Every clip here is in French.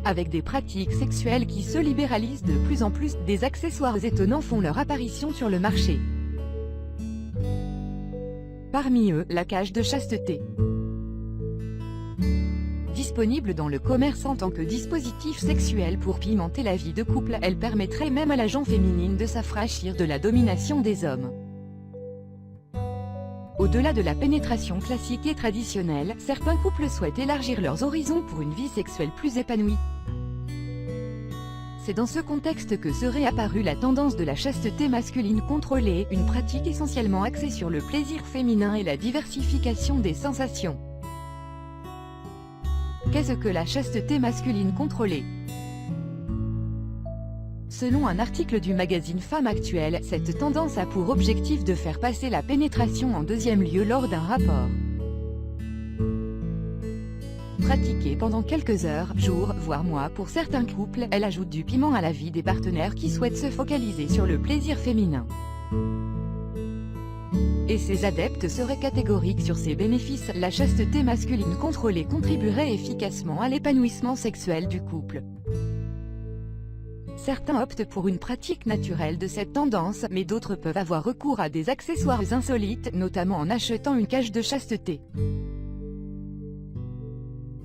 Avec des pratiques sexuelles qui se libéralisent de plus en plus, des accessoires étonnants font leur apparition sur le marché. Parmi eux, la cage de chasteté. Disponible dans le commerce en tant que dispositif sexuel pour pimenter la vie de couple, elle permettrait même à la gent féminine de s'affranchir de la domination des hommes. Au-delà de la pénétration classique et traditionnelle, certains couples souhaitent élargir leurs horizons pour une vie sexuelle plus épanouie. C'est dans ce contexte que serait apparue la tendance de la chasteté masculine contrôlée, une pratique essentiellement axée sur le plaisir féminin et la diversification des sensations. Qu'est-ce que la chasteté masculine contrôlée? Selon un article du magazine Femme Actuelle, cette tendance a pour objectif de faire passer la pénétration en deuxième lieu lors d'un rapport. Pratiquée pendant quelques heures, jours, voire mois pour certains couples, elle ajoute du piment à la vie des partenaires qui souhaitent se focaliser sur le plaisir féminin. Et ses adeptes seraient catégoriques sur ses bénéfices. La chasteté masculine contrôlée contribuerait efficacement à l'épanouissement sexuel du couple. Certains optent pour une pratique naturelle de cette tendance, mais d'autres peuvent avoir recours à des accessoires insolites, notamment en achetant une cage de chasteté.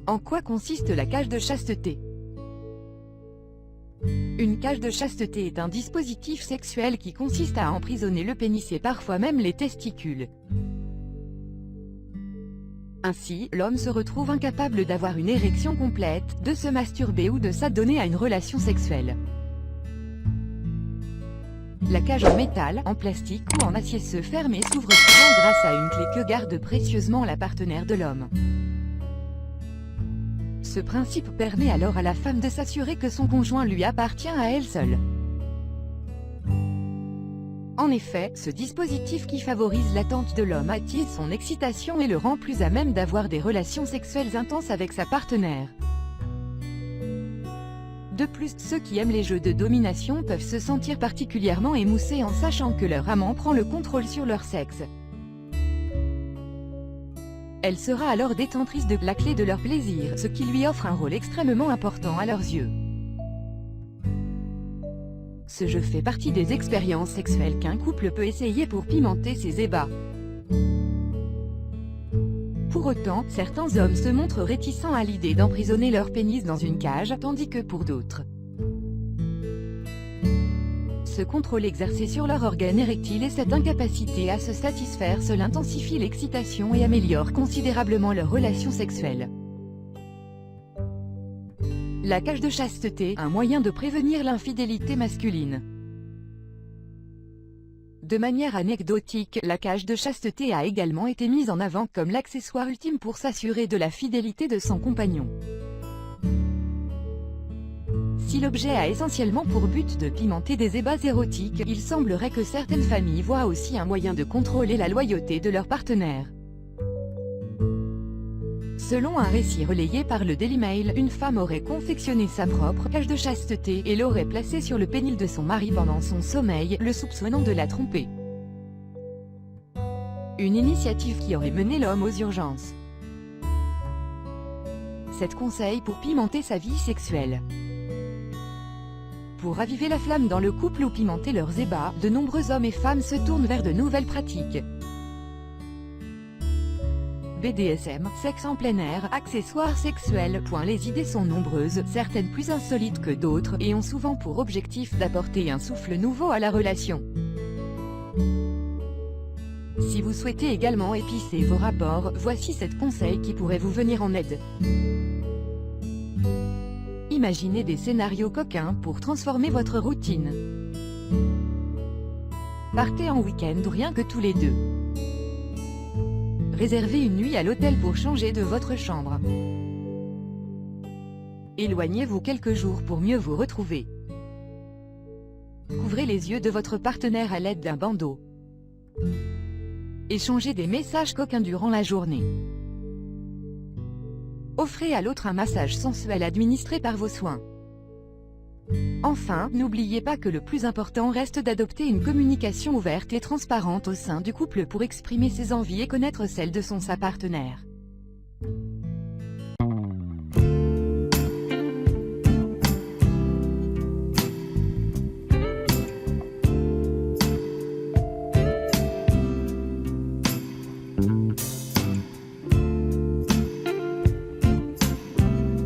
En quoi consiste la cage de chasteté? Une cage de chasteté est un dispositif sexuel qui consiste à emprisonner le pénis et parfois même les testicules. Ainsi, l'homme se retrouve incapable d'avoir une érection complète, de se masturber ou de s'adonner à une relation sexuelle. La cage en métal, en plastique ou en acier se ferme et s'ouvre souvent grâce à une clé que garde précieusement la partenaire de l'homme. Ce principe permet alors à la femme de s'assurer que son conjoint lui appartient à elle seule. En effet, ce dispositif qui favorise l'attente de l'homme attise son excitation et le rend plus à même d'avoir des relations sexuelles intenses avec sa partenaire. De plus, ceux qui aiment les jeux de domination peuvent se sentir particulièrement émoussés en sachant que leur amant prend le contrôle sur leur sexe. Elle sera alors détentrice de la clé de leur plaisir, ce qui lui offre un rôle extrêmement important à leurs yeux. Ce jeu fait partie des expériences sexuelles qu'un couple peut essayer pour pimenter ses ébats. Pour autant, certains hommes se montrent réticents à l'idée d'emprisonner leur pénis dans une cage, tandis que pour d'autres, ce contrôle exercé sur leur organe érectile et cette incapacité à se satisfaire seul intensifie l'excitation et améliore considérablement leur relation sexuelle. La cage de chasteté, un moyen de prévenir l'infidélité masculine. De manière anecdotique, la cage de chasteté a également été mise en avant comme l'accessoire ultime pour s'assurer de la fidélité de son compagnon. Si l'objet a essentiellement pour but de pimenter des ébats érotiques, il semblerait que certaines familles voient aussi un moyen de contrôler la loyauté de leur partenaire. Selon un récit relayé par le Daily Mail, une femme aurait confectionné sa propre cage de chasteté et l'aurait placée sur le pénis de son mari pendant son sommeil, le soupçonnant de la tromper. Une initiative qui aurait mené l'homme aux urgences. 7 conseils pour pimenter sa vie sexuelle. Pour raviver la flamme dans le couple ou pimenter leurs ébats, de nombreux hommes et femmes se tournent vers de nouvelles pratiques. BDSM, sexe en plein air, accessoires sexuels. Les idées sont nombreuses, certaines plus insolites que d'autres, et ont souvent pour objectif d'apporter un souffle nouveau à la relation. Si vous souhaitez également épicer vos rapports, voici 7 conseils qui pourraient vous venir en aide. Imaginez des scénarios coquins pour transformer votre routine. Partez en week-end rien que tous les deux. Réservez une nuit à l'hôtel pour changer de votre chambre. Éloignez-vous quelques jours pour mieux vous retrouver. Couvrez les yeux de votre partenaire à l'aide d'un bandeau. Échangez des messages coquins durant la journée. Offrez à l'autre un massage sensuel administré par vos soins. Enfin, n'oubliez pas que le plus important reste d'adopter une communication ouverte et transparente au sein du couple pour exprimer ses envies et connaître celles de sa partenaire.